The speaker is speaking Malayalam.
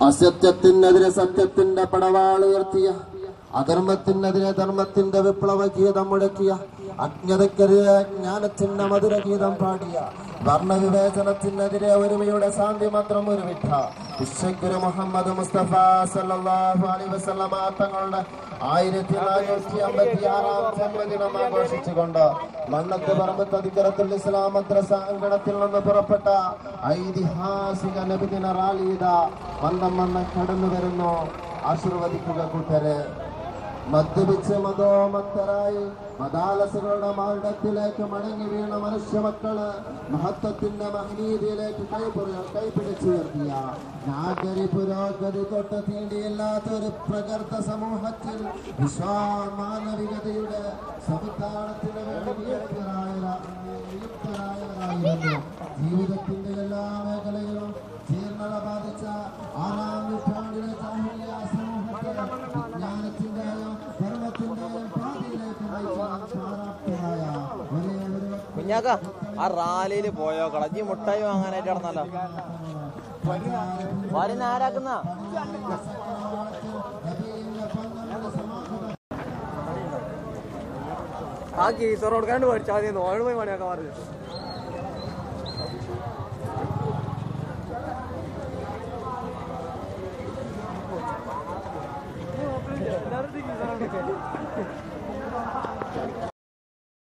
അസത്യത്തിനെതിരെ സത്യത്തിന്റെ പടവാളുയർത്തിയ, അധർമ്മത്തിനെതിരെ ധർമ്മത്തിന്റെ വിപ്ലവഗീതം മുഴക്കിയ, അജ്ഞതയ്ക്കെതിരെ ജ്ഞാനത്തിന്റെ മധുരഗീതം പാടിയ, വർണ്ണവിവേചനത്തിനെതിരെ ഒരുമയുടെ ശാന്തി മന്ത്രം ഉരുവിട്ട വിശ്വഗുരു മുഹമ്മദ് മുസ്തഫ സല്ലല്ലാഹു അലൈഹി വസല്ലമ തങ്ങളുടെ 1456 ജന്മദിനം ആഘോഷിച്ചുകൊണ്ട് മണ്ണത്ത് പറമ്പ് തദിക്കറത്തുൽ ഇസ്ലാം മദ്രസ അങ്കണത്തിൽ നിന്ന് പുറപ്പെട്ട ഐതിഹാസിക നബിദിന റാലിത വന്നം കടന്നു വരുന്നു. ആശീർവദിക്കുക കൂട്ടരെ. മദ്യപിച്ച് മതോമത്തരായി മതാലസുകളുടെ മാർഗത്തിലേക്ക് മടങ്ങി വീണ മനുഷ്യ മക്കള് മഹത്വത്തിന്റെ മഹനീതിയിലേക്ക് കൈപിടിച്ചുയർത്തിയ നാഗരി പുരോഗതി തൊട്ട് തീണ്ടിയില്ലാത്തൊരു പ്രകൃത സമൂഹത്തിൽ വിശ്വമാനവികതയുടെ സംവിധാനത്തിന് വേണ്ടി നിയുക്തരായവരായിരുന്നു. ജീവിതത്തിന്റെ എല്ലാ മേഖലയിലും ജീർണത ബാധിച്ച 6-ാം നൂറ്റാണ്ടിലെ ജാഹിലിയ സമൂഹത്തെ വിജ്ഞാനത്തിന്റെയും ധർമ്മത്തിന്റെയും പാതയിലേക്ക് പ്രാപ്തരായ കുഞ്ഞാക്ക ആ റാലിയിൽ പോയോ? കളഞ്ഞി മുട്ടായി വാങ്ങാനായിട്ട് നടന്നല്ലോ. വരൻ ആരാക്കുന്ന ആ കീസർ കൊടുക്കാണ്ട് പഠിച്ചാൽ മതി. നോഴ് പോയി പണിയാക്കാൻ പറഞ്ഞു.